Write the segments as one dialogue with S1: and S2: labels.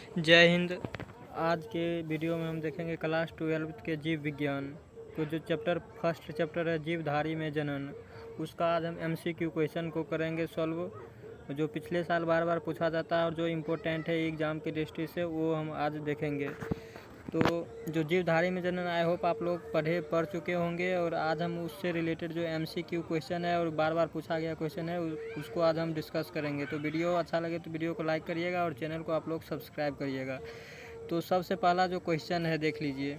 S1: जय हिंद। आज के वीडियो में हम देखेंगे क्लास 12 के जीव विज्ञान को जो फर्स्ट चैप्टर है जीवधारी में जनन, उसका आज हम MCQ क्वेश्चन को करेंगे सॉल्व, जो पिछले साल बार बार पूछा जाता है और जो इम्पोर्टेंट है एग्ज़ाम की दृष्टि से, वो हम आज देखेंगे। तो जो जीवधारी में जनन आई होप आप लोग पढ़ चुके होंगे, और आज हम उससे रिलेटेड जो MCQ क्वेश्चन है और बार बार पूछा गया क्वेश्चन है उसको आज हम डिस्कस करेंगे। तो वीडियो अच्छा लगे तो वीडियो को लाइक करिएगा और चैनल को आप लोग सब्सक्राइब करिएगा। तो सबसे पहला जो क्वेश्चन है देख लीजिए।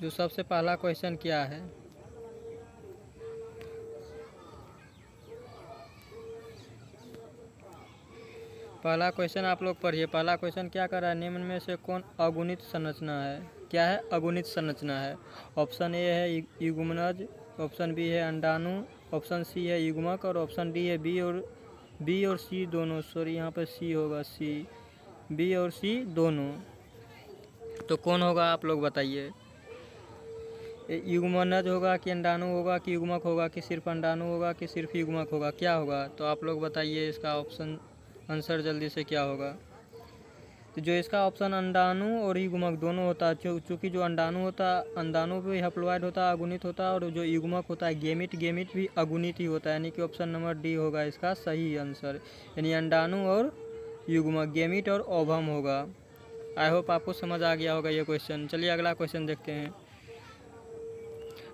S1: जो सबसे पहला क्वेश्चन क्या है, पहला क्वेश्चन आप लोग पढ़िए। पहला क्वेश्चन क्या कर रहा है, निम्न में से कौन अगुणित संरचना है? क्या है? अगुणित संरचना है। ऑप्शन ए है युग्मनज, ऑप्शन बी है अंडाणु, ऑप्शन सी है युग्मक और ऑप्शन डी है बी और सी दोनों। सॉरी, यहाँ पर सी होगा, सी, बी और सी दोनों। तो कौन होगा आप लोग बताइए। युग्मनज होगा कि अंडाणु होगा कि युग्मक होगा कि सिर्फ अंडाणु होगा कि सिर्फ युग्मक होगा, क्या होगा? तो आप लोग बताइए इसका ऑप्शन आंसर जल्दी से क्या होगा। तो जो इसका ऑप्शन अंडाणु और युग्मक दोनों होता है, चूँकि जो अंडाणु होता है, अंडाणु भी हैप्लॉइड होता है, अगुणित होता है, और जो युग्मक होता है गेमिट भी अगुणित ही होता है, यानी कि ऑप्शन नंबर डी होगा इसका सही आंसर। यानी अंडाणु और युग्मक, गेमिट और ओवम होगा। आई होप आपको समझ आ गया होगा ये क्वेश्चन। चलिए अगला क्वेश्चन देखते हैं।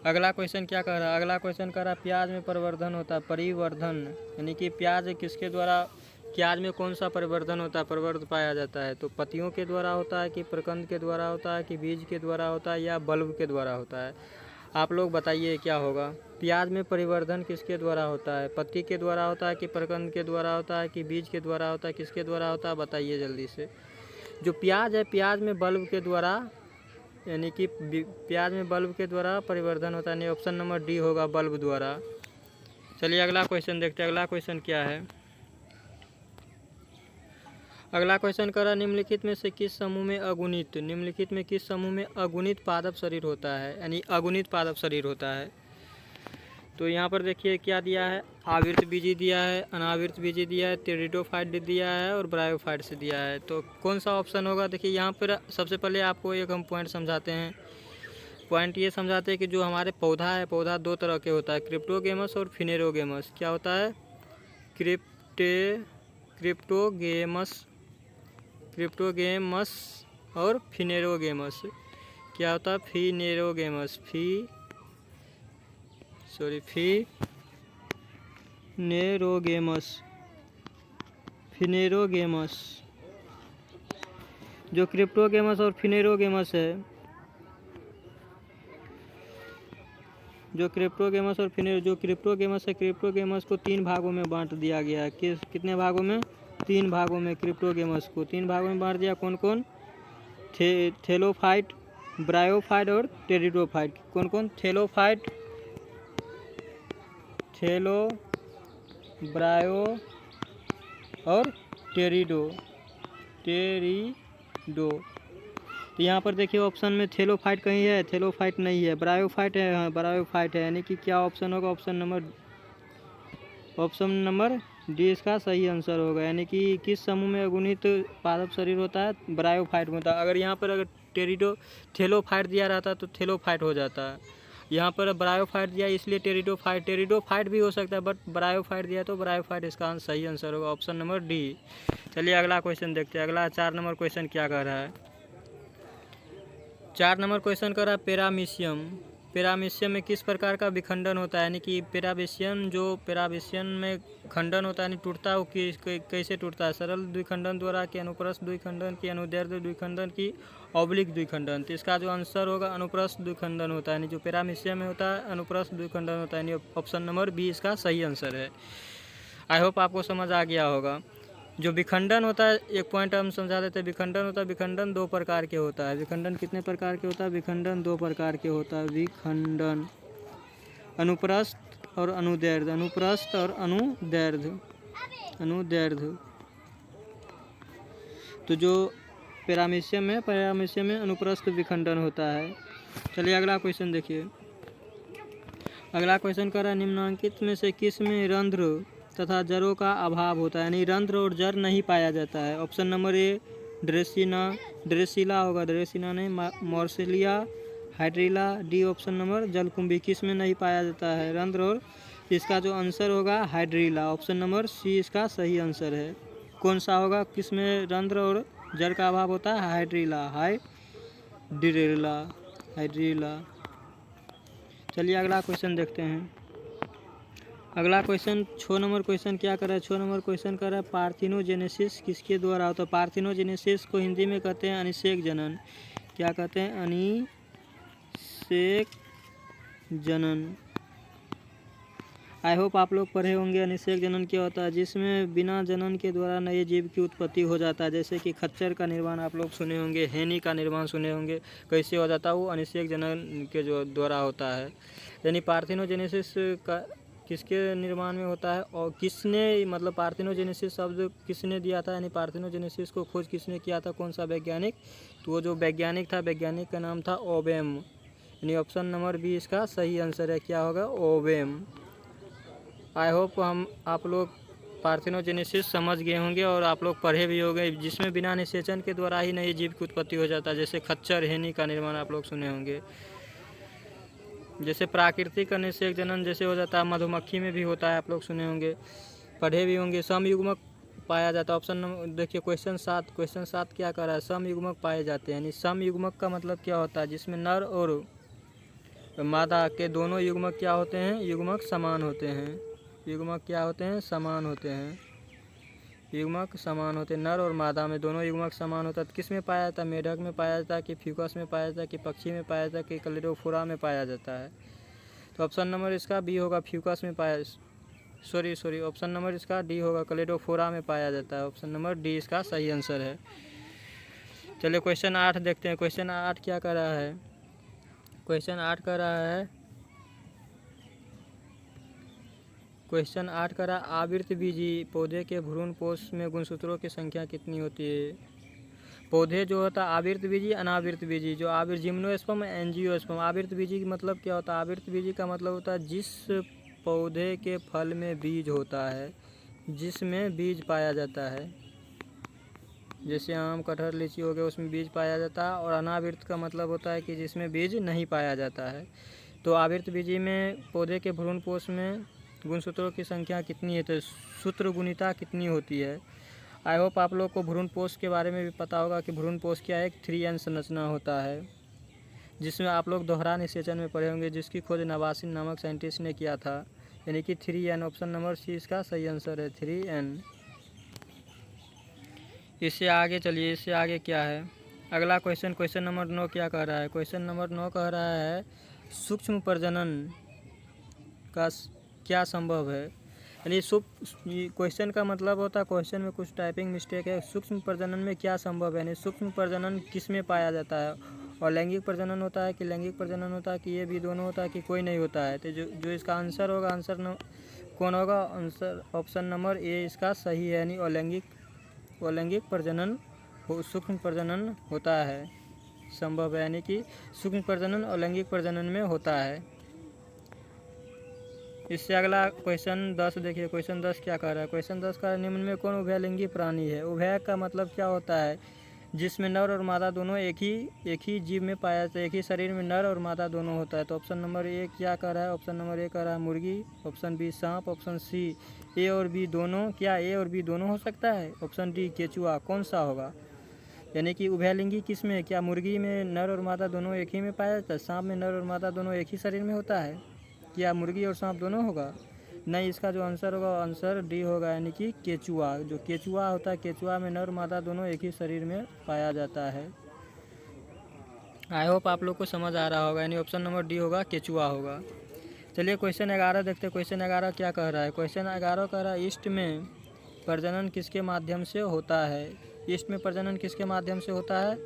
S1: अगला क्वेश्चन क्या कह रहा है? अगला क्वेश्चन कह रहा है प्याज में परिवर्धन होता है, परिवर्धन, यानी कि प्याज किसके द्वारा, प्याज में कौन सा परिवर्धन होता है, परिवर्तन पाया जाता है? तो पत्तियों के द्वारा होता है कि प्रकंद के द्वारा होता है कि बीज के द्वारा होता है या बल्ब के द्वारा होता है? आप लोग बताइए क्या होगा। प्याज में परिवर्धन किसके द्वारा होता है? पत्ती के द्वारा होता है कि प्रकंद के द्वारा होता है कि बीज के द्वारा होता है, किसके द्वारा होता है? बताइए जल्दी से। जो प्याज है, प्याज में बल्ब के द्वारा, यानी कि प्याज में बल्ब के द्वारा परिवर्धन होता है, यानी ऑप्शन नंबर डी होगा, बल्ब द्वारा। चलिए अगला क्वेश्चन देखते हैं। अगला क्वेश्चन क्या है? अगला क्वेश्चन करा निम्नलिखित में से किस समूह में अगुणित, निम्नलिखित में किस समूह में अगुणित पादप शरीर होता है, यानी अगुणित पादप शरीर होता है? तो यहाँ पर देखिए क्या दिया है, आवृत बीजी दिया है, अनावृत बीजी दिया है, टेरिडोफाइट दिया है और ब्रायोफाइट से दिया है। तो कौन सा ऑप्शन होगा? देखिए यहाँ पर सबसे पहले आपको एक हम पॉइंट समझाते हैं। पॉइंट ये समझाते हैं कि जो हमारे पौधा है, पौधा दो तरह के होता है, क्रिप्टोगेमस और फिनेरोगेमस। क्या होता है? क्रिप्टोगेमस और फिनेरोगेमस। क्या होता है? फिनेरोगेमस, फिनेरोगेमस। जो क्रिप्टोगेमस और फिनेरोगेमस है, जो क्रिप्टोगेमस है, क्रिप्टोगेमस को 3 भागों में बांट दिया गया है। कितने भागों में? 3 भागों में। क्रिप्टोगेमस को 3 भागों में बांट दिया। कौन कौन? थेलोफाइट, ब्रायोफाइट और टेरिडोफाइट। कौन कौन? थेलोफाइट, ब्रायो और टेरिडो। तो यहाँ पर देखिए ऑप्शन में थेलोफाइट कहीं है? थेलोफाइट नहीं है। ब्रायोफाइट है? हाँ, ब्रायोफाइट है। यानी कि क्या ऑप्शन होगा? ऑप्शन नंबर डी इसका सही आंसर होगा। यानी कि किस समूह में अगुणित पादप शरीर होता है? ब्रायोफाइट में होता है। अगर यहाँ पर अगर थेलोफाइट दिया रहता तो थेलोफाइट हो जाता है। यहाँ पर ब्रायोफाइट दिया इसलिए टेरिडोफाइट भी हो सकता है, बट ब्रायोफाइट दिया तो ब्रायोफाइट इसका सही आंसर होगा, ऑप्शन नंबर डी। चलिए अगला क्वेश्चन देखते हैं। अगला 4 नंबर क्वेश्चन क्या कह रहा है? 4 नंबर क्वेश्चन कर रहा है पेरामीशियम में किस प्रकार का विखंडन होता है? यानी कि पेरामीशियम में खंडन होता है, यानी टूटता है, वो कैसे टूटता है? सरल द्विखंडन द्वारा कि अनुप्रस्थ द्विखंडन की अनुदैर्ध्य द्विखंडन की ऑब्लिक द्विखंडन? तो इसका जो आंसर होगा अनुप्रस्थ द्विखंडन होता है, यानी जो पेरामीशियम में होता है अनुप्रस्थ द्विखंडन होता है, यानी ऑप्शन नंबर बी इसका सही आंसर है। आई होप आपको समझ आ गया होगा। जो विखंडन होता है, एक पॉइंट हम समझा देते हैं। विखंडन 2 प्रकार के होता है। विखंडन कितने प्रकार के होता है? विखंडन 2 प्रकार के होता है। विखंडन अनुप्रस्थ और अनुदैर्ध्य, अनुदैर्ध्य। तो जो पेरामीशियम में अनुप्रस्थ विखंडन होता है। चलिए अगला क्वेश्चन देखिए। अगला क्वेश्चन कर रहा है निम्नांकित में से किस में रंध्र तथा जड़ों का अभाव होता है, यानी रंध्र और जड़ नहीं पाया जाता है। ऑप्शन नंबर ए ड्रेसिला होगा, ड्रेसिला नहीं, मॉर्सिलिया, हाइड्रिला। डी ऑप्शन नंबर जलकुंभी, किस में नहीं पाया जाता है रंध्र और, इसका जो आंसर होगा हाइड्रिला। ऑप्शन नंबर सी इसका सही आंसर है। कौन सा होगा, किस में रंध्र और जड़ का अभाव होता है? Hydrilla, hydrilla. चलिए अगला क्वेश्चन देखते हैं। अगला क्वेश्चन 6 नंबर क्वेश्चन क्या कर रहा है? 6 नंबर क्वेश्चन कर रहा है पार्थिनोजेनेसिस किसके द्वारा होता है? पार्थिनोजेनेसिस को हिंदी में कहते हैं अनिषेक जनन। क्या कहते हैं? अनिषेक जनन। आई होप आप लोग पढ़े होंगे अनिषेक जनन क्या होता है, जिसमें बिना जनन के द्वारा नए जीव की उत्पत्ति हो जाता है। जैसे कि खच्चर का निर्माण आप लोग सुने होंगे, हेनी का निर्माण सुने होंगे, कैसे हो जाता है? वो अनिषेक जनन के जो द्वारा होता है। यानी पार्थिनोजेनेसिस का किसके निर्माण में होता है और किसने, मतलब पार्थिनोजेनेसिस शब्द किसने दिया था, यानी पार्थिनोजेनेसिस को खोज किसने किया था, कौन सा वैज्ञानिक? तो वो जो वैज्ञानिक था, वैज्ञानिक का नाम था ओबेम। यानी ऑप्शन नंबर बी इसका सही आंसर है। क्या होगा? ओबेम। आई होप आप लोग पार्थिनोजेनेसिस समझ गए होंगे और आप लोग पढ़े भी होंगे, जिसमें बिना निषेचन के द्वारा ही नए जीव की उत्पत्ति हो जाता है। जैसे खच्चर, हेनी का निर्माण आप लोग सुने होंगे। जैसे प्राकृतिक अनिषेक जनन जैसे हो जाता है, मधुमक्खी में भी होता है, आप लोग सुने होंगे, पढ़े भी होंगे। समयुग्मक पाया जाता है। ऑप्शन नंबर देखिए क्वेश्चन 7 क्या कर रहा है? समयुग्मक पाए जाते हैं। यानी समयुग्मक का मतलब क्या होता है? जिसमें नर और मादा के दोनों युग्मक क्या होते हैं? युग्मक समान होते हैं। युग्मक क्या होते हैं? समान होते हैं। युग्मक समान होते हैं, नर और मादा में दोनों युग्मक समान होता है। तो किस में पाया जाता है? मेढक में पाया जाता है कि फ्यूकस में पाया जाता है कि पक्षी में पाया जाता है कि क्लेडोफोरा में पाया जाता है? तो ऑप्शन नंबर इसका बी होगा, फ्यूकस में पाया, सॉरी ऑप्शन नंबर इसका डी होगा, क्लेडोफोरा में पाया जाता है। ऑप्शन नंबर डी इसका सही आंसर है। चलिए क्वेश्चन 8 देखते हैं। क्वेश्चन 8 क्या कर रहा है? क्वेश्चन 8 कर रहा है आवृतबीजी पौधे के भ्रूणपोष में गुणसूत्रों की संख्या कितनी होती है? पौधे जो होता है आवृतबीजी, अनावृतबीजी, जो जिम्नोस्पर्म, एंजियोस्पर्म। आवृतबीजी का मतलब क्या होता है? आवृतबीजी का मतलब होता है जिस पौधे के फल में बीज होता है, जिसमें बीज पाया जाता है। जैसे आम, कटहल, लीची हो गया, उसमें बीज पाया जाता है। और अनावृत का मतलब होता है कि जिसमें बीज नहीं पाया जाता है। तो आवृतबीजी में पौधे के भ्रूणपोष में गुणसूत्रों की संख्या कितनी है? तो सूत्रगुणिता कितनी होती है? आई होप आप लोग को भ्रूणपोष के बारे में भी पता होगा कि भ्रूणपोष क्या है? एक 3N संरचना होता है, जिसमें आप लोग दोहरा निषेचन में पढ़े होंगे, जिसकी खोज नवासिन नामक साइंटिस्ट ने किया था। यानी कि 3N। ऑप्शन नंबर सी इसका सही आंसर है, 3N। इससे आगे चलिए, इससे आगे क्या है? अगला क्वेश्चन नंबर 9 क्या कह रहा है? क्वेश्चन नंबर 9 कह रहा है सूक्ष्म प्रजनन का क्या संभव है? यानी क्वेश्चन का मतलब होता है, क्वेश्चन में कुछ टाइपिंग मिस्टेक है। सूक्ष्म प्रजनन में क्या संभव है, यानी सूक्ष्म प्रजनन किस में पाया जाता है? और लैंगिक प्रजनन होता है कि लैंगिक प्रजनन होता है कि ये भी दोनों होता है कि कोई नहीं होता है? तो जो इसका आंसर होगा, कौन होगा? आंसर ऑप्शन नंबर ए इसका सही है। यानी अलैंगिक प्रजनन, सूक्ष्म प्रजनन होता है, संभव है। यानी कि सूक्ष्म प्रजनन अलैंगिक प्रजनन में होता है। इससे अगला क्वेश्चन 10 देखिए। क्वेश्चन 10 क्या कह रहा है? क्वेश्चन 10 का निम्न में कौन उभयलिंगी प्राणी है? उभय का मतलब क्या होता है? जिसमें नर और मादा दोनों एक ही जीव में पाया जाता है, एक ही शरीर में नर और मादा दोनों होता है। तो ऑप्शन नंबर ए क्या कह रहा है? ऑप्शन नंबर ए कह रहा है मुर्गी, ऑप्शन बी सांप, ऑप्शन सी ए और बी दोनों। क्या ए और बी दोनों हो सकता है? ऑप्शन डी केचुआ। कौन सा होगा? यानी कि उभयलिंगी किस में? क्या मुर्गी में नर और मादा दोनों एक ही में पाया जाता है? सांप में नर और मादा दोनों एक ही शरीर में होता है? क्या मुर्गी और सांप दोनों होगा? नहीं, इसका जो आंसर होगा, आंसर डी होगा, यानी कि केचुआ। जो केचुआ होता है, केचुआ में नर मादा दोनों एक ही शरीर में पाया जाता है। आई होप आप लोग को समझ आ रहा होगा, यानी ऑप्शन नंबर डी होगा, केचुआ होगा। चलिए क्वेश्चन 11 देखते हैं। क्वेश्चन 11 क्या कह रहा है? क्वेश्चन 11 कह रहा है ईस्ट में प्रजनन किसके माध्यम से होता है? ईस्ट में प्रजनन किसके माध्यम से होता है?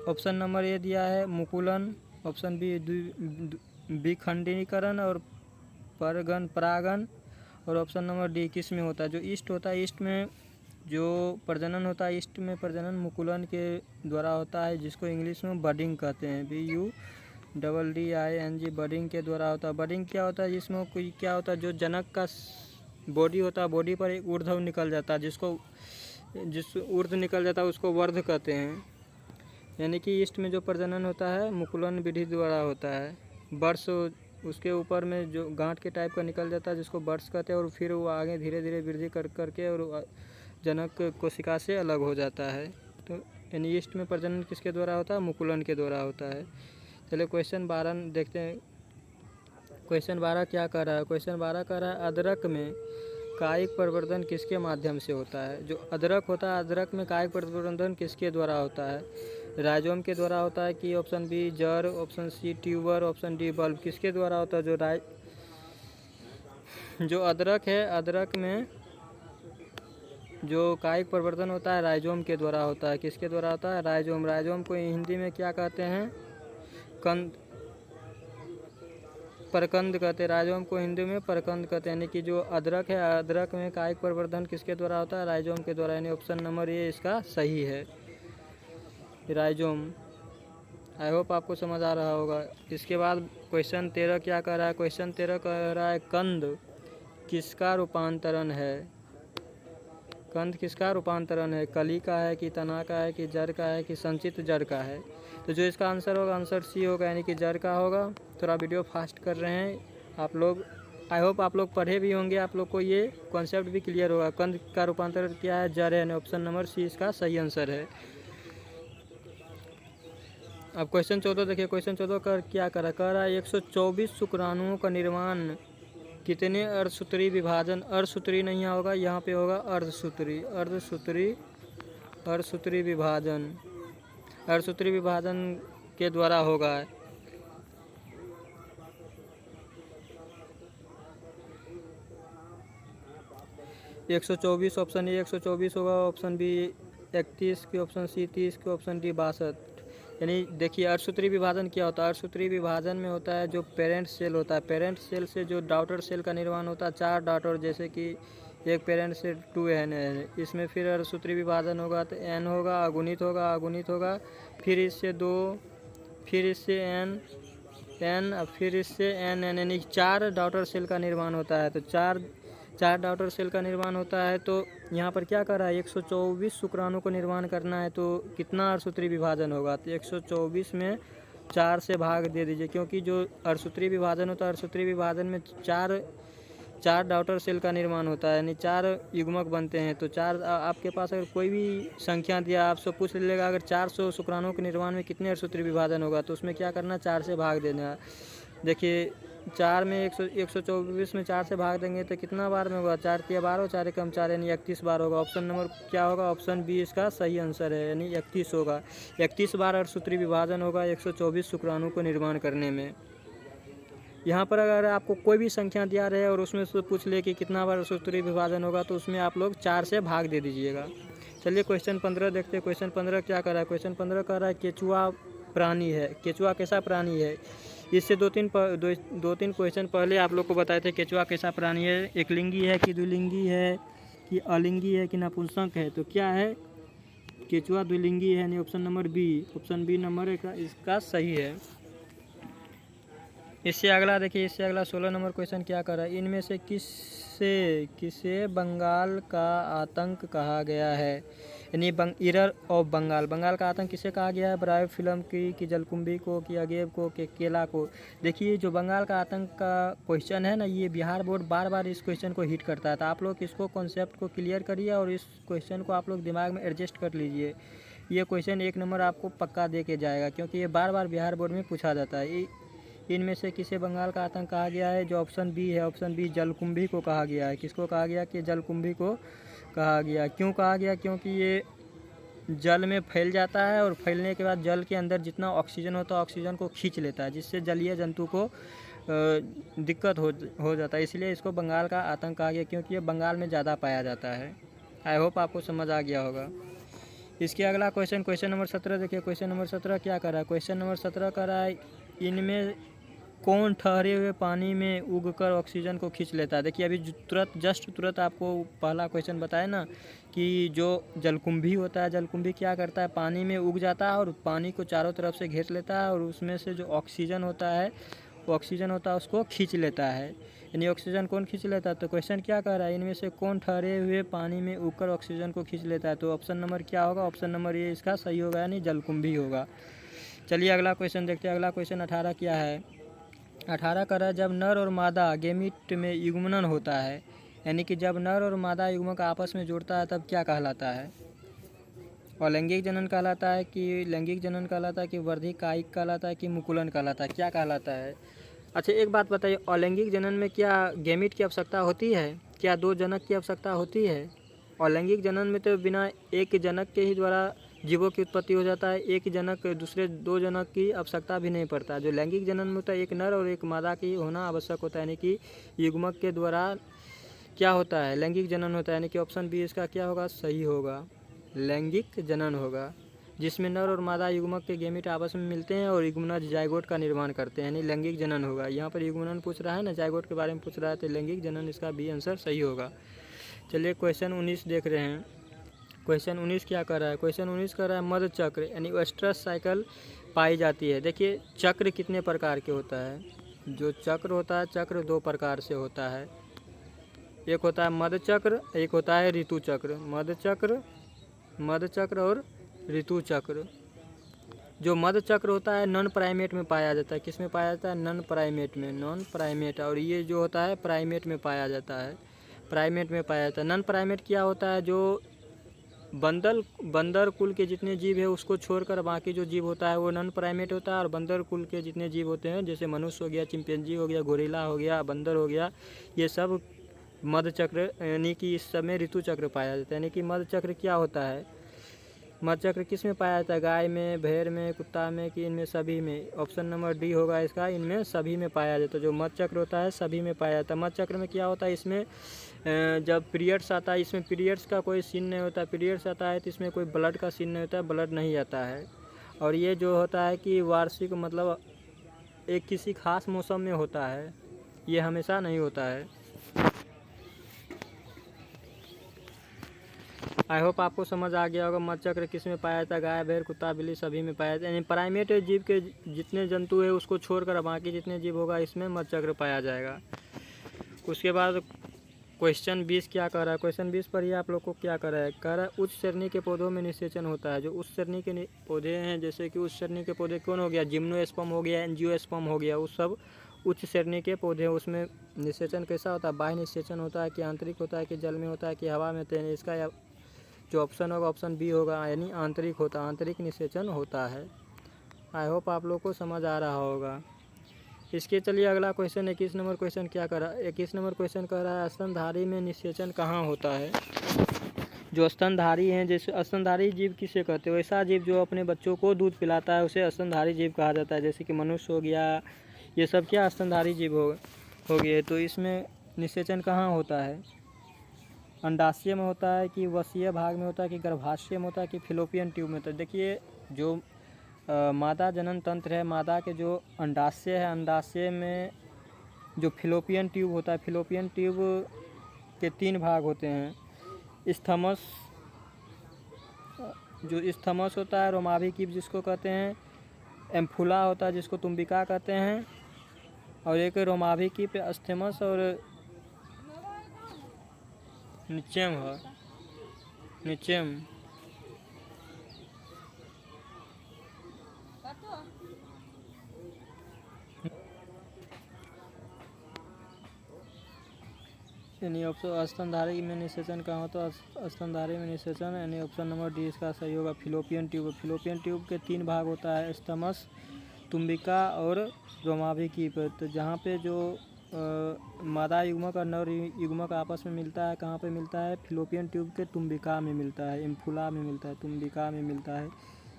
S1: ऑप्शन नंबर ए दिया है मुकुलन, ऑप्शन बी विखंडीकरण और परागन, और ऑप्शन नंबर डी किस में होता है? जो ईस्ट होता है, ईस्ट में जो प्रजनन होता है, ईस्ट में प्रजनन मुकुलन के द्वारा होता है, जिसको इंग्लिश में बडिंग कहते हैं, BUDDING, बडिंग के द्वारा होता है। बडिंग क्या होता है? जिसमें कोई क्या होता है, जो जनक का बॉडी होता है, बॉडी पर एक ऊर्ध्व निकल जाता है, जिस ऊर्ध्व निकल जाता है उसको वर्ध कहते हैं। यानी कि ईस्ट में जो प्रजनन होता है मुकुलन विधि द्वारा होता है। वर्ष उसके ऊपर में जो गांठ के टाइप का निकल जाता है जिसको वर्ष कहते हैं, और फिर वो आगे धीरे धीरे वृद्धि कर करके और जनक कोशिका से अलग हो जाता है। तो यानी ईस्ट में प्रजनन किसके द्वारा होता है? मुकुलन के द्वारा होता है। चलिए क्वेश्चन 12 देखते हैं। क्वेश्चन 12 क्या कह रहा है? क्वेश्चन 12 कह रहा है अदरक में कायिक प्रवर्धन किसके माध्यम से होता है? जो अदरक होता है, अदरक में कायिक प्रवर्धन किसके द्वारा होता है? राइजोम के द्वारा होता है कि ऑप्शन बी जड़, option C tuber, option D bulb? किसके द्वारा होता है? जो अदरक है, अदरक में जो कायिक प्रवर्धन होता है राइजोम के द्वारा होता है। किसके द्वारा होता है? राइजोम। राइजोम को हिंदी में क्या कहते हैं? परकंद कहते हैं। राइजोम को हिंदी में परकंद कहते हैं। यानी कि जो अदरक है, अदरक में कायिक प्रवर्धन किसके द्वारा होता है? राइजोम के द्वारा। यानी ऑप्शन नंबर ए इसका सही है, राइजोम। आई होप आपको समझ आ रहा होगा। इसके बाद क्वेश्चन 13 क्या कह रहा है? क्वेश्चन 13 कह रहा है कंद किसका रूपांतरण है? कंद किसका रूपांतरण है? कली का है कि तना का है कि जड़ का है कि संचित जड़ का है? तो जो इसका आंसर होगा, आंसर सी होगा, यानी कि जड़ का होगा। थोड़ा वीडियो फास्ट कर रहे हैं आप लोग। आई होप आप लोग पढ़े भी होंगे, आप लोग को ये कॉन्सेप्ट भी क्लियर होगा। कंद का रूपांतरण क्या है? जड़ है। ऑप्शन नंबर सी इसका सही आंसर है। अब क्वेश्चन 14 देखिए। क्वेश्चन 14 का क्या कह रहा है? 124 शुक्राणुओं का निर्माण कितने अर्धसूत्री विभाजन, अर्धसूत्री नहीं होगा, यहाँ पे होगा अर्धसूत्री, अर्धसूत्री विभाजन, अर्धसूत्री विभाजन के द्वारा होगा। 124 ऑप्शन ए 124 होगा, ऑप्शन बी 31 की, ऑप्शन सी 30 की, ऑप्शन डी 62। यानी देखिए अर्धसूत्री विभाजन क्या होता है? अर्धसूत्री विभाजन में होता है जो पेरेंट सेल होता है, पेरेंट सेल से जो डॉटर सेल का निर्माण होता है, 4 डॉटर, जैसे कि एक पेरेंट सेल 2n है, इसमें फिर अर्धसूत्री विभाजन होगा तो n होगा, अगुणित होगा, अगुणित होगा, फिर इससे 2, फिर इससे n, फिर इससे n, यानी 4 डॉटर सेल का निर्माण होता है। तो चार डॉटर सेल का निर्माण होता है। तो यहाँ पर क्या कर रहा है? 124 शुक्राणु को निर्माण करना है, तो कितना अर्धसूत्री विभाजन होगा? तो 124 में 4 से भाग दे दीजिए, क्योंकि जो अर्धसूत्री विभाजन होता है, अर्धसूत्री विभाजन में चार डॉटर सेल का निर्माण होता है, यानी 4 युग्मक बनते हैं। तो 4 आपके पास अगर कोई भी संख्या दिया, आपसे पूछ लेगा अगर 400 शुक्राणुओं के निर्माण में कितने अर्धसूत्री विभाजन होगा, तो उसमें क्या करना? 4 से भाग देना। देखिए 4 में 124 में 4 से भाग देंगे तो कितना बार में होगा? 4 तिया 12, 4 एकम 4, यानी 31 बार होगा। ऑप्शन नंबर क्या होगा? ऑप्शन बी इसका सही आंसर है, यानी 31 होगा। 31 बार अर्धसूत्री विभाजन होगा 124 शुक्राणु को निर्माण करने में। यहाँ पर अगर आपको कोई भी संख्या दिया रहे और उसमें से पूछ ले कि कितना बार अर्धसूत्री विभाजन होगा, तो उसमें आप लोग 4 से भाग दे दीजिएगा। चलिए क्वेश्चन 15 देखते हैं। क्वेश्चन 15 क्या कर रहा है? क्वेश्चन 15 कह रहा है केचुआ प्राणी है। केचुआ कैसा प्राणी है? इससे दो तीन क्वेश्चन पहले आप लोग को बताए थे केचुआ कैसा प्राणी है, एक लिंगी है कि द्विलिंगी है कि अलिंगी है कि नपुंसक है? तो क्या है? केचुआ द्विलिंगी है, यानी option number B, option B number इसका सही है। इससे अगला देखिए, इससे अगला 16 नंबर क्वेश्चन क्या कर रहा है? इनमें से किसे बंगाल का आतंक कहा गया है? यानी इरर ऑफ बंगाल, बंगाल का आतंक किसे कहा गया है? ब्राय फिल्म की जलकुंभी को, कि अगेव को, कि केला को? देखिए जो बंगाल का आतंक का क्वेश्चन है ना, ये बिहार बोर्ड बार बार इस क्वेश्चन को हिट करता है। तो आप लोग इसको कॉन्सेप्ट को क्लियर करिए और इस क्वेश्चन को आप लोग दिमाग में एडजस्ट कर लीजिए। ये क्वेश्चन 1 नंबर आपको पक्का दे के जाएगा, क्योंकि ये बार बार बिहार बोर्ड में पूछा जाता है। इनमें से किसे बंगाल का आतंक कहा गया है? जो ऑप्शन बी है, ऑप्शन बी जलकुंभी को कहा गया है। किसको कहा गया? कि जलकुंभी को कहा गया। क्यों कहा गया? क्योंकि ये जल में फैल जाता है और फैलने के बाद जल के अंदर जितना ऑक्सीजन होता है ऑक्सीजन को खींच लेता है, जिससे जलीय जंतु को दिक्कत हो जाता है। इसलिए इसको बंगाल का आतंक कहा गया, क्योंकि ये बंगाल में ज़्यादा पाया जाता है। आई होप आपको समझ आ गया होगा। इसके अगला क्वेश्चन नंबर 17 देखिए। क्वेश्चन नंबर 17 क्या कर रहा है? क्वेश्चन नंबर 17 कर रहा है इनमें कौन ठहरे हुए पानी में उगकर ऑक्सीजन को खींच लेता है? देखिए अभी तुरंत आपको पहला क्वेश्चन बताया ना कि जो जलकुंभी होता है, जलकुंभी क्या करता है? पानी में उग जाता है और पानी को चारों तरफ से घेर लेता है और उसमें से जो ऑक्सीजन होता है उसको खींच लेता है। यानी ऑक्सीजन कौन खींच लेता है? तो क्वेश्चन क्या कह रहा है, इनमें से कौन ठहरे हुए पानी में उगकर ऑक्सीजन को खींच लेता है? तो ऑप्शन नंबर क्या होगा? ऑप्शन नंबर ये इसका सही होगा, यानी जलकुंभी होगा। चलिए अगला क्वेश्चन देखते हैं। अगला क्वेश्चन 18 क्या है? 18 कह रहा है जब नर और मादा गेमीट में युग्मन होता है, यानी कि जब नर और मादा युग्मक आपस में जुड़ता है तब क्या कहलाता है? और लैंगिक जनन कहलाता है कि लैंगिक जनन कहलाता है कि वृद्धि कायिक कहलाता है कि मुकुलन कहलाता है? क्या कहलाता है? अच्छा एक बात बताइए, अलैंगिक जनन में क्या गैमीट की आवश्यकता होती है? क्या दो जनक की आवश्यकता होती है? और लैंगिक जनन में तो बिना एक जनक के ही द्वारा जीवों की उत्पत्ति हो जाता है, एक जनक दूसरे दो जनक की आवश्यकता भी नहीं पड़ता। जो लैंगिक जनन में होता है एक नर और एक मादा की होना आवश्यक होता है, यानी कि युग्मक के द्वारा क्या होता है? लैंगिक जनन होता है, यानी कि ऑप्शन बी इसका क्या होगा? सही होगा, लैंगिक जनन होगा, जिसमें नर और मादा युग्मक के गेमीट आपस में मिलते हैं और युग्मनज जायगोट का निर्माण करते हैं, यानी लैंगिक जनन होगा। यहाँ पर युग्मनन पूछ रहा है ना, जायगोट के बारे में पूछ रहा है, तो लैंगिक जनन इसका बी आंसर सही होगा। चलिए क्वेश्चन 19 देख रहे हैं। क्वेश्चन 19 क्या कर रहा है? क्वेश्चन 19 कर रहा है मध चक्र यानी ओएस्ट्रस साइकिल पाई जाती है। देखिए चक्र कितने प्रकार के होता है? जो चक्र होता है, चक्र दो प्रकार से होता है। एक होता है मध चक्र, एक होता है ऋतु चक्र। मध चक्र और ऋतु चक्र। जो मध चक्र होता है नॉन प्राइमेट में पाया जाता है। किस में पाया जाता है? नॉन प्राइमेट में, नॉन प्राइमेट। और ये जो होता है प्राइमेट में पाया जाता है, प्राइमेट में पाया जाता है। नॉन प्राइमेट क्या होता है? जो बंदर कुल के जितने जीव है उसको छोड़कर बाकी जो जीव होता है वो नॉन प्राइमेट होता है। और बंदर कुल के जितने जीव होते हैं, जैसे मनुष्य हो गया, चिंपैंजी हो गया, गोरिल्ला हो गया, बंदर हो गया, ये सब मध चक्र यानी कि इस सब में ऋतु चक्र पाया जाता है। यानी कि मध चक्र क्या होता है? मध चक्र किस में पाया जाता है? गाय में, भेड़ में, कुत्ता में, कि इनमें सभी में? ऑप्शन नंबर डी होगा इसका, इनमें सभी में पाया जाता है। जो मध चक्र होता है सभी में पाया जाता है। मध चक्र में क्या होता है? इसमें जब पीरियड्स आता है, इसमें पीरियड्स का कोई सीन नहीं होता। पीरियड्स आता है तो इसमें कोई ब्लड का सीन नहीं होता है, ब्लड नहीं आता है। और ये जो होता है कि वार्षिक मतलब एक किसी खास मौसम में होता है, ये हमेशा नहीं होता है। आई होप आपको समझ आ गया होगा मध चक्र किस में पाया जाता है। गाय, भेड़, कुत्ता, बिल्ली सभी में पाया जाता है। यानी प्राइमेट जीव के जितने जंतु है उसको छोड़कर बाकी जितने जीव होगा इसमें मध चक्र पाया जाएगा। उसके बाद क्वेश्चन 20 क्या कर रहा है? क्वेश्चन 20 पर ही आप लोग को क्या कर रहा है? कह रहा है उच्च श्रेणी के पौधों में निषेचन होता है। जो उच्च श्रेणी के पौधे हैं, जैसे कि उच्च श्रेणी के पौधे कौन हो गया? जिम्नोस्पर्म हो गया, एंजियोस्पर्म हो गया, उस सब उच्च श्रेणी के पौधे हैं। उसमें निषेचन कैसा होता है? बाह्य निषेचन होता है कि आंतरिक होता है कि जल में होता है कि हवा में होता है? इसका जो ऑप्शन होगा ऑप्शन बी होगा, यानी आंतरिक होता है, आंतरिक निषेचन होता है। आई होप आप लोग को समझ आ रहा होगा। इसके चलिए अगला क्वेश्चन 21 नंबर क्वेश्चन क्या कर रहा है? 21 नंबर क्वेश्चन कह रहा है स्तनधारी में निषेचन कहाँ होता है? जो स्तनधारी हैं, जैसे स्तनधारी जीव किसे कहते हो? ऐसा जीव जो अपने बच्चों को दूध पिलाता है उसे स्तनधारी जीव कहा जाता है। जैसे कि मनुष्य हो गया, ये सब क्या स्तनधारी जीव हो गए। तो इसमें निषेचन कहाँ होता है? अंडाशय में होता है कि वसीय भाग में होता है कि गर्भाशय में होता है कि फिलोपियन ट्यूब में होता है? देखिए जो मादा जनन तंत्र है, मादा के जो अंडाशय है, अंडाशय में जो फिलोपियन ट्यूब होता है, फिलोपियन ट्यूब के 3 भाग होते हैं। स्थमस, जो स्थमस होता है, रोमाभिकीप जिसको कहते हैं, एम्फुला होता है जिसको तुम्बिका कहते हैं, और एक रोमाभिकीप स्थमस और निचेम है, निचेम। यानी ऑप्शन स्तनधारी में निषेचन कहाँ होता है? स्तनधारी में निषेचन यानी ऑप्शन नंबर डी इसका सही होगा, फिलोपियन ट्यूब। फिलोपियन ट्यूब के 3 भाग होता है, स्तमस, तुम्बिका और रोमाभिकीप। तो जहाँ पे जो मादा युग्मक और नर युग्मक आपस में मिलता है, कहाँ पे मिलता है? फिलोपियन ट्यूब के तुम्बिका में मिलता है, इम्फुला में मिलता है, तुम्बिका में मिलता है।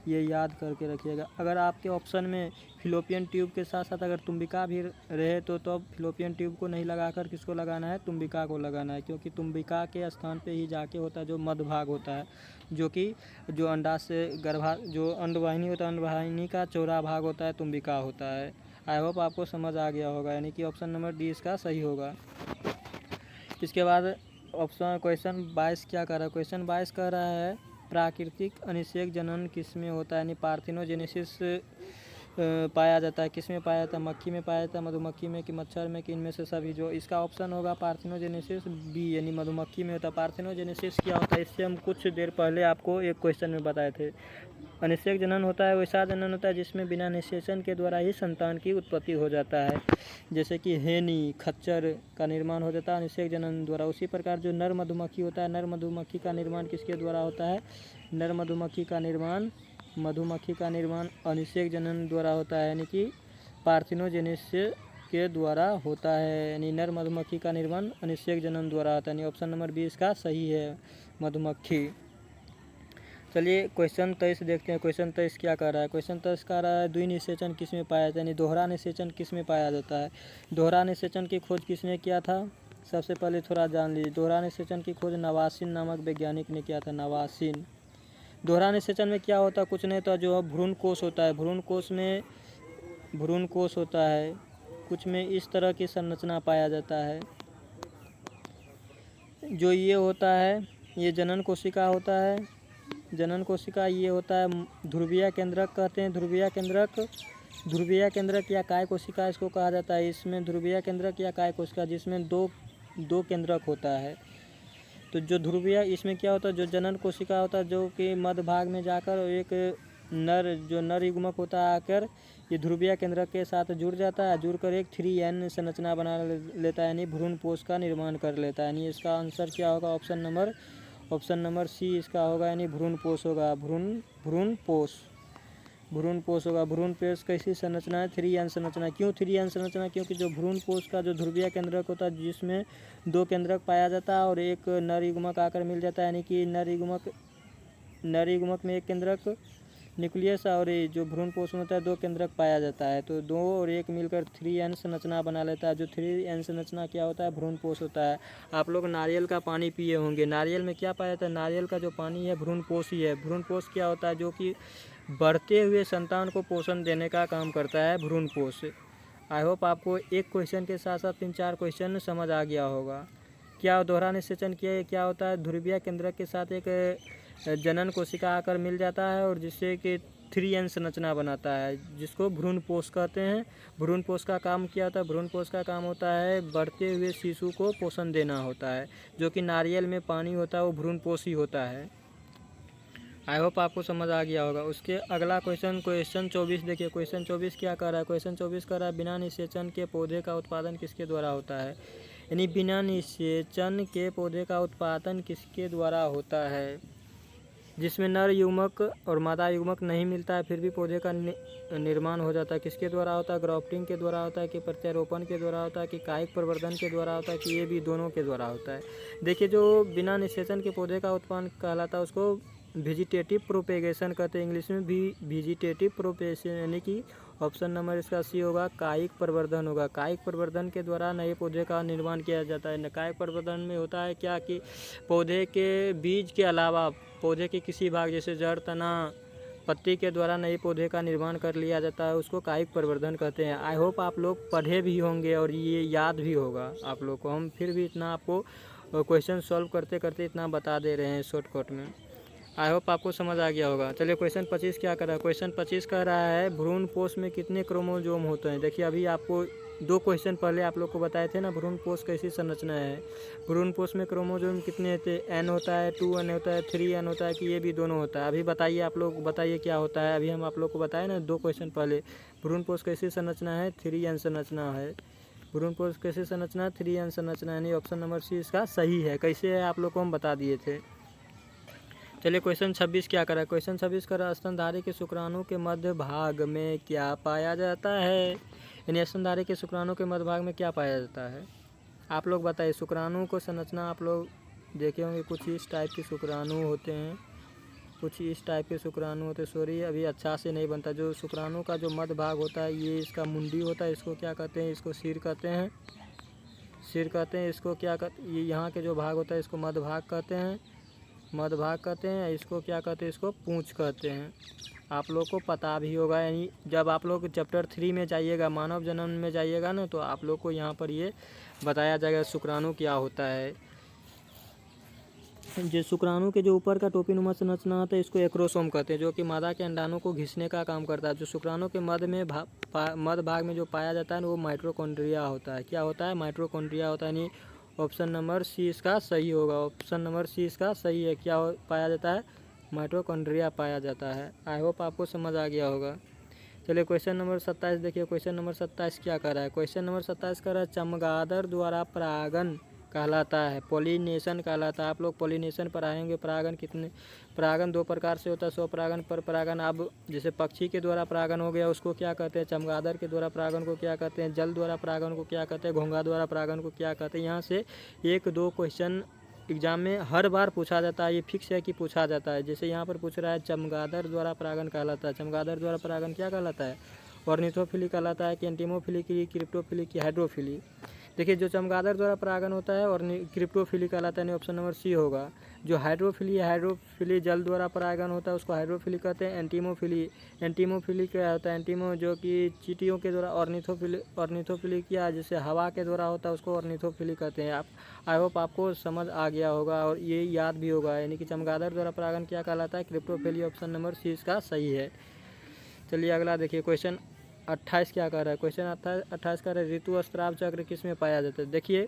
S1: ये याद करके रखिएगा। अगर आपके ऑप्शन में फिलोपियन ट्यूब के साथ साथ अगर तुम्बिका भी रहे तो अब फिलोपियन ट्यूब को नहीं लगाकर किसको लगाना है? तुम्बिका को लगाना है, क्योंकि तुम्बिका के स्थान पे ही जाके होता है जो मध्य भाग होता है, जो कि जो अंडा से जो अंडवाहिनी होता है, अंडवाहिनी का चौड़ा भाग होता है, तुम्बिका होता है। आई होप आपको समझ आ गया होगा, यानी कि ऑप्शन नंबर डी इसका सही होगा। इसके बाद ऑप्शन क्वेश्चन 22 क्या कर रहा है? क्वेश्चन 22 कह रहा है प्राकृतिक अनिषेक जनन किस में होता है? यानी पार्थिनोजेनेसिस पाया जाता है, किस में पाया जाता है? मक्खी में पाया जाता है, मधुमक्खी में कि मच्छर में कि इनमें से सभी? जो इसका ऑप्शन होगा पार्थेनोजेनेसिस बी, यानी मधुमक्खी में होता है। पार्थेनोजेनेसिस क्या होता है इससे हम कुछ देर पहले आपको एक क्वेश्चन में बताए थे। अनिषेक जनन होता है वैसा जनन होता है जिसमें बिना निषेचन के द्वारा ही संतान की उत्पत्ति हो जाता है, जैसे कि हेनी, खच्चर का निर्माण हो जाता है अनिषेक जनन द्वारा। उसी प्रकार जो नर मधुमक्खी होता है, नर मधुमक्खी का निर्माण किसके द्वारा होता है? नर मधुमक्खी का निर्माण अनिषेक जनन द्वारा होता है, यानी कि पार्थेनोजेनेसिस के द्वारा होता है। यानी नर मधुमक्खी का निर्माण अनिषेक जनन द्वारा होता है। यानी ऑप्शन नंबर बी इसका सही है, मधुमक्खी। चलिए क्वेश्चन 23 देखते हैं। क्वेश्चन 23 क्या कह रहा है? क्वेश्चन 23 कह रहा है द्विनिषेचन किस में पाया जाता है, यानी दोहरा निषेचन किस में पाया जाता है? दोहरा निषेचन की खोज किसने किया था? सबसे पहले थोड़ा जान लीजिए। दोहरा निषेचन की खोज नवासिन नामक वैज्ञानिक ने किया था, नवासिन। दोहरा निषेचन में क्या होता है? कुछ नहीं तो जो भ्रूण कोश होता है, भ्रूण कोश होता है, कुछ में इस तरह की संरचना पाया जाता है। जो ये होता है ये जनन कोशिका होता है। जनन कोशिका ये होता है ध्रुवीय केंद्रक कहते हैं। ध्रुवीय केंद्रक या काय कोशिका इसको कहा जाता है। इसमें ध्रुवीय केंद्रक या काय कोशिका जिसमें दो केंद्रक होता है। तो जो ध्रुवीय इसमें क्या होता है? जो जनन कोशिका होता है जो कि मध्य भाग में जाकर एक नर युग्मक होता है आकर ये ध्रुवीय केंद्रक के साथ जुड़ जाता है, जुड़कर एक 3n संरचना बना लेता है, यानी भ्रूणपोष का निर्माण कर लेता है। यानी इसका आंसर क्या होगा? ऑप्शन नंबर सी इसका होगा, यानी भ्रूणपोष होगा। भ्रूणपोष होगा। भ्रूणपोष कैसी संरचना है? 3n संरचना। क्यों 3n संरचना? क्योंकि जो भ्रूणपोष का जो ध्रुवीय केंद्रक होता है जिसमें दो केंद्रक पाया जाता है और एक नर युग्मक आकर मिल जाता है, यानी कि नर युग्मक में एक केंद्रक न्यूक्लियस और जो भ्रूणपोष में होता है दो केंद्रक पाया जाता है। तो दो और एक मिलकर 3n संरचना बना लेता है। जो 3n संरचना क्या होता है? भ्रूणपोष होता है। आप लोग नारियल का पानी पिए होंगे, नारियल में क्या पाया जाता है? नारियल का जो पानी है भ्रूणपोष ही है। भ्रूणपोष क्या होता है? जो कि बढ़ते हुए संतान को पोषण देने का काम करता है भ्रूणपोष। आई होप आपको एक क्वेश्चन के साथ साथ 3-4 क्वेश्चन समझ आ गया होगा। क्या दोहरा निषेचन किया क्या होता है? ध्रुवीय केंद्रक के साथ एक जनन कोशिका आकर मिल जाता है और जिससे कि 3n संरचना बनाता है, जिसको भ्रूणपोष कहते हैं। भ्रूणपोष का काम क्या होता है? भ्रूणपोष का काम होता है बढ़ते हुए शिशु को पोषण देना होता है। जो कि नारियल में पानी होता है वो भ्रूणपोष ही होता है। आई होप आपको समझ आ गया होगा। उसके अगला क्वेश्चन 24 देखिए। क्वेश्चन 24 क्या कर रहा है? क्वेश्चन 24 कर रहा है बिना निषेचन के पौधे का उत्पादन किसके द्वारा होता है? यानी बिना निषेचन के पौधे का उत्पादन किसके द्वारा होता है? जिसमें नर युग्मक और मादा युग्मक नहीं मिलता है फिर भी पौधे का निर्माण हो जाता है। किसके द्वारा होता है? ग्राफ्टिंग के द्वारा होता है कि प्रत्यारोपण के द्वारा होता है कि कायिक प्रवर्धन के द्वारा होता है कि ये भी दोनों के द्वारा होता है? देखिए जो बिना निषेचन के पौधे का उत्पादन कहलाता है उसको वेजिटेटिव प्रोपेगेशन कहते हैं, इंग्लिश में भी वेजिटेटिव प्रोपेगेशन, यानी कि ऑप्शन नंबर इसका सी होगा, कायिक प्रवर्धन होगा। कायिक प्रवर्धन के द्वारा नए पौधे का निर्माण किया जाता है। कायिक प्रवर्धन में होता है क्या कि पौधे के बीज के अलावा पौधे के किसी भाग जैसे जड़, तना, पत्ती के द्वारा नए पौधे का निर्माण कर लिया जाता है, उसको कायिक प्रवर्धन कहते हैं। आई होप आप लोग पढ़े भी होंगे और ये याद भी होगा आप लोग को। हम फिर भी इतना आपको क्वेश्चन सॉल्व करते करते इतना बता दे रहे हैं शॉर्टकट में। आई होप आपको समझ आ गया होगा। चलिए क्वेश्चन 25 क्या कर रहा है? क्वेश्चन 25 कह रहा है भ्रूणपोष में कितने क्रोमोजोम होते हैं? देखिए अभी आपको 2 क्वेश्चन पहले आप लोग को बताए थे ना भ्रूणपोष कैसी संरचना है। भ्रूणपोष में क्रोमोजोम कितने होते हैं? n होता है, 2n होता है, 3n होता है कि ये भी दोनों होता है? अभी बताइए, आप लोग बताइए क्या होता है। अभी हम आप लोग को बताए ना 2 क्वेश्चन पहले। भ्रूणपोष कैसी संरचना है? 3n संरचना है। भ्रूणपोष कैसी संरचना है? 3n संरचना, यानी ऑप्शन नंबर सी इसका सही है। कैसे है आप लोग को हम बता दिए थे। चलिए क्वेश्चन 26 क्या करा है? क्वेश्चन 26 करा स्तनधारी के शुक्राणु के मध्य भाग में क्या पाया जाता है? यानी स्तनधारी के शुक्राणु के मध्य भाग में क्या पाया जाता है? आप लोग बताइए। शुक्राणु को संरचना आप लोग देखे होंगे, कुछ इस टाइप के शुक्राणु होते हैं, कुछ इस टाइप के शुक्राणु होते हैं। सॉरी अभी अच्छा से नहीं बनता। जो शुक्राणु का जो मध्य भाग होता है ये इसका मुंडी होता है, इसको क्या कहते हैं? इसको सिर कहते हैं। सिर कहते हैं इसको। क्या कहते? ये यहाँ के जो भाग होता है इसको मध्य भाग कहते हैं, मध्य भाग कहते हैं। इसको क्या कहते हैं? इसको पूंछ कहते हैं। आप लोग को पता भी होगा, यानी जब आप लोग चैप्टर 3 में जाइएगा, मानव जन्म में जाइएगा ना, तो आप लोग को यहाँ पर ये बताया जाएगा शुक्राणु क्या होता है। जो शुक्राणु के जो ऊपर का टोपीनुमा संरचना होता है इसको एक्रोसोम कहते हैं, जो कि मादा के अंडाणु को घिसने का काम करता है। जो शुक्राणु के मध्य में मध्य भाग में जो पाया जाता है वो माइटोकॉन्ड्रिया होता है। क्या होता है? माइटोकॉन्ड्रिया होता है। यानी ऑप्शन नंबर सी इसका सही होगा। ऑप्शन नंबर सी इसका सही है। क्या पाया जाता है? माइटोकॉन्ड्रिया पाया जाता है। आई होप आपको समझ आ गया होगा। चलिए क्वेश्चन नंबर 27 देखिए। क्वेश्चन नंबर 27 क्या कर रहा है? क्वेश्चन नंबर 27 कर रहा है चमगादड़ द्वारा परागन कहलाता है, पॉलिनेशन कहलाता है। आप लोग पॉलिनेशन पढ़ाएंगे। परागन दो प्रकार से होता है, स्वपरागन पर परागन। अब जैसे पक्षी के द्वारा परागन हो गया उसको क्या कहते हैं? चमगादड़ के द्वारा परागन को क्या कहते हैं? जल द्वारा परागन को क्या कहते हैं? घोंघा द्वारा परागन को क्या कहते हैं? यहाँ से 1-2 क्वेश्चन एग्जाम में हर बार पूछा जाता है। ये फिक्स है कि पूछा जाता है। जैसे यहाँ पर पूछ रहा है चमगादड़ द्वारा परागन कहलाता है। चमगादड़ द्वारा परागन क्या कहलाता है? ऑर्निथोफिली कहलाता है कि एंटीमोफिली की, क्रिप्टोफिली की, हाइड्रोफिली? देखिए जो चमगादड़ द्वारा परागन होता है और क्रिप्टोफिली कहलाता है। ऑप्शन नंबर सी होगा। जो हाइड्रोफिली जल द्वारा परागन होता है उसको हाइड्रोफिली कहते हैं। एंटीमोफिली क्या होता है? एंटीमो जो कि चींटियों के द्वारा, ऑर्निथोफिली क्या जैसे हवा के द्वारा होता है उसको ऑर्निथोफिली कहते हैं। आप आई होप आपको समझ आ गया होगा और ये याद भी होगा। यानी कि चमगादड़ द्वारा परागन क्या कहलाता है? क्रिप्टोफिली। ऑप्शन नंबर सी इसका सही है। चलिए अगला देखिए। क्वेश्चन 28 क्या कर रहा है? क्वेश्चन 28 कर रहा है ऋतुस्राव चक्र किस में पाया जाता है? देखिए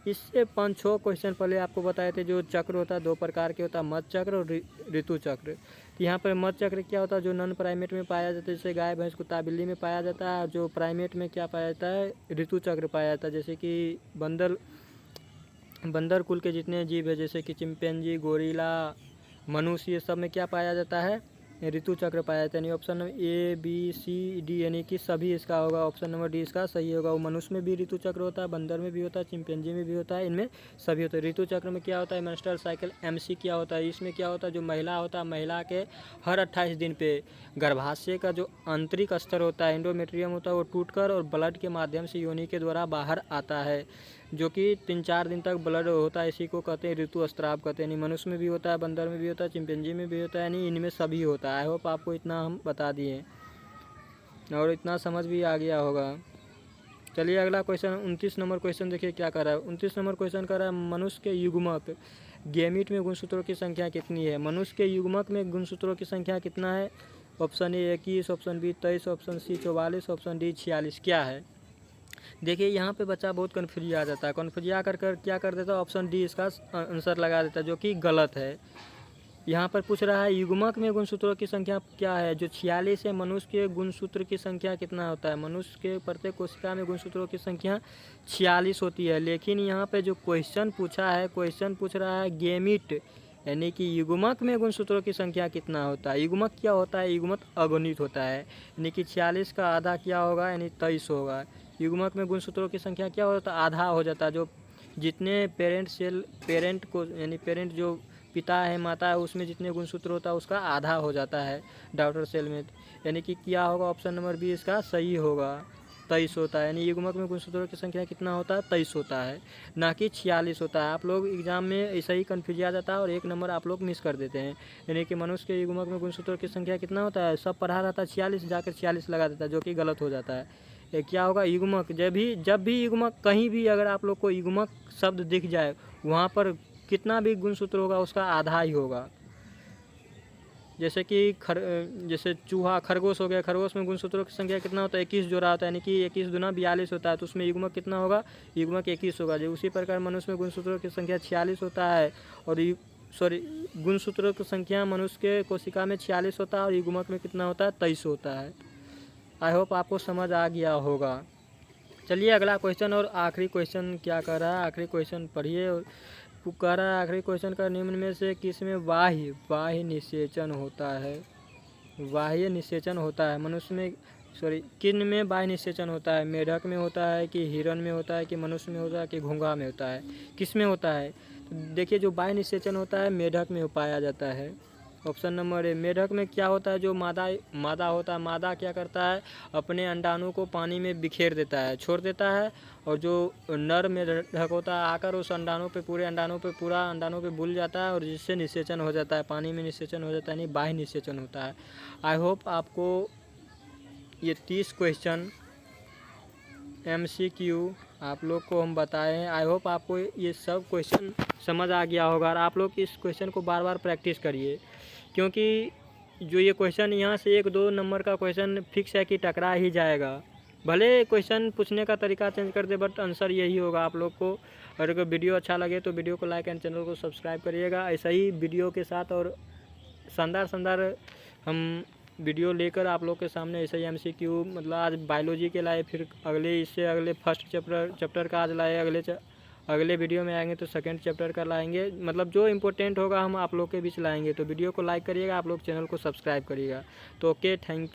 S1: इससे 5-6 क्वेश्चन पहले आपको बताए थे जो चक्र होता है 2 प्रकार के होता है, मध्य चक्र और ऋतु चक्र। यहाँ पर मध्य चक्र क्या होता है? जो नॉन प्राइमेट में पाया जाता है, जैसे गाय भैंस कुत्ता बिल्ली में पाया जाता है। जो प्राइमेट में क्या पाया जाता है? ऋतु चक्र पाया जाता है। जैसे कि बंदर कुल के जितने जीव है जैसे कि चिंपैंजी, गोरिल्ला, मनुष्य, ये सब में क्या पाया जाता है? ऋतु चक्र पाया जाता है। यानी option number A B C D यानी कि सभी इसका होगा। ऑप्शन नंबर डी इसका सही होगा। वो मनुष्य में भी ऋतु चक्र होता है, बंदर में भी होता है, चिंपैंजी में भी होता है, इनमें सभी होता है। ऋतु चक्र में क्या होता है? मेंस्ट्रुअल साइकिल MC क्या होता है? इसमें क्या होता है? जो महिला होता है, महिला के हर 28 दिन पे गर्भाशय का जो आंतरिक स्तर होता है, एंडोमेट्रियम होता है, वो टूटकर और ब्लड के माध्यम से योनि के द्वारा बाहर आता है, जो कि 3-4 दिन तक ब्लड होता है। इसी को कहते हैं ऋतुस्राव कहते हैं। यानी मनुष्य में भी होता है, बंदर में भी होता है, चिंपैंजी में भी होता है, यानी इनमें सभी होता है। आई होप आपको इतना हम बता दिए और इतना समझ भी आ गया होगा। चलिए अगला क्वेश्चन 29 नंबर क्वेश्चन देखिए क्या कर रहा है। 29 नंबर क्वेश्चन कर रहा है मनुष्य के युग्मक गैमीट में गुणसूत्रों की संख्या कितनी है? मनुष्य के युग्मक में गुणसूत्रों की संख्या कितना है? Option A 21, option B 23, option C 44, option D 46। क्या है? देखिए यहाँ पे बच्चा बहुत कन्फ्यूज आ जाता है। कन्फ्यूज कर क्या कर देता है? ऑप्शन डी इसका आंसर लगा देता है, जो कि गलत है। यहाँ पर पूछ रहा है युग्मक में गुणसूत्रों की संख्या क्या है? जो 46 है। मनुष्य के गुणसूत्र की संख्या कितना होता है? मनुष्य के प्रत्येक कोशिका में गुणसूत्रों की संख्या 46 होती है। लेकिन यहाँ पे जो क्वेश्चन पूछा है, क्वेश्चन पूछ रहा है गैमीट यानी कि युग्मक में गुणसूत्रों की संख्या कितना होता है? युग्मक क्या होता है? युग्मक अगुणित होता है, यानी कि 46 का आधा क्या होगा? यानी 23 होगा। युग्मक में गुणसूत्रों की संख्या क्या होता है? आधा हो जाता है। जो जितने पेरेंट को यानी पेरेंट जो पिता है माता है उसमें जितने गुणसूत्र होता है उसका आधा हो जाता है डॉटर सेल में। यानी कि क्या होगा? ऑप्शन नंबर बी इसका सही होगा। 23 होता है। यानी युग्मक में गुणसूत्रों की संख्या कितना होता है? 23 होता है, ना कि 46 होता है। आप लोग एग्जाम में ऐसा ही कन्फ्यूज आ जाता है और 1 नंबर आप लोग मिस कर देते हैं। यानी कि मनुष्य के युग्मक में गुणसूत्रों की संख्या कितना होता है? सब पढ़ा रहता है 46, जाकर 46 लगा देता है, जो कि गलत हो जाता है। ये क्या होगा? युग्मक जब भी युग्मक कहीं भी अगर आप लोग को युग्मक शब्द दिख जाए वहाँ पर कितना भी गुणसूत्र होगा उसका आधा ही होगा। जैसे कि जैसे चूहा खरगोश हो गया, खरगोश में गुणसूत्रों की संख्या कितना होता है? 21 जोड़ा होता है, यानी कि 21 दूना 42 होता है, तो उसमें युग्मक कितना होगा? युग्मक 21 होगा। जो उसी प्रकार मनुष्य में गुणसूत्रों की संख्या 46 होता है और गुणसूत्रों की संख्या मनुष्य के कोशिका में 46 होता है और युग्मक में कितना होता है? 23 होता है। आई होप आपको समझ आ गया होगा। चलिए अगला क्वेश्चन और आखिरी क्वेश्चन क्या कर रहा है? आखिरी क्वेश्चन पढ़िए। कह रहा है आखिरी क्वेश्चन का निम्न में से किस में बाह्य निषेचन होता है? बाह्य निषेचन होता है मनुष्य में किन में बाह्य निषेचन होता है? मेढक में होता है कि हिरण में होता है कि मनुष्य में होता है कि घोंघा में होता है? किस में होता है? तो देखिए जो बाह्य निषेचन होता है मेढक में पाया जाता है। ऑप्शन नंबर ए। मेढक में क्या होता है? जो मादा होता है, मादा क्या करता है? अपने अंडाणु को पानी में बिखेर देता है, छोड़ देता है, और जो नर मेढक होता है आकर उस पूरे अंडाणु पे बुल जाता है और जिससे निषेचन हो जाता है, पानी में निषेचन हो जाता है, यानी बाह्य निषेचन होता है। आई होप आपको ये 30 क्वेश्चन MCQ आप लोग को हम बताए हैं। आई होप आपको ये सब क्वेश्चन समझ आ गया होगा। और आप लोग इस क्वेश्चन को बार बार प्रैक्टिस करिए, क्योंकि जो ये क्वेश्चन यहाँ से 1-2 नंबर का क्वेश्चन फिक्स है कि टकरा ही जाएगा। भले क्वेश्चन पूछने का तरीका चेंज कर दे, बट आंसर यही होगा आप लोग को। और अगर वीडियो अच्छा लगे तो वीडियो को लाइक एंड चैनल को सब्सक्राइब करिएगा। ऐसा ही वीडियो के साथ और शानदार हम वीडियो लेकर आप लोग के सामने ऐसे ही MCQ, मतलब आज बायोलॉजी के लाए, फिर अगले इससे अगले फर्स्ट चैप्टर का आज लाए, अगले वीडियो में आएंगे तो सेकंड चैप्टर का लाएंगे। मतलब जो इम्पोर्टेंट होगा हम आप लोग के बीच लाएंगे। तो वीडियो को लाइक करिएगा, आप लोग चैनल को सब्सक्राइब करिएगा। तो ओके, थैंक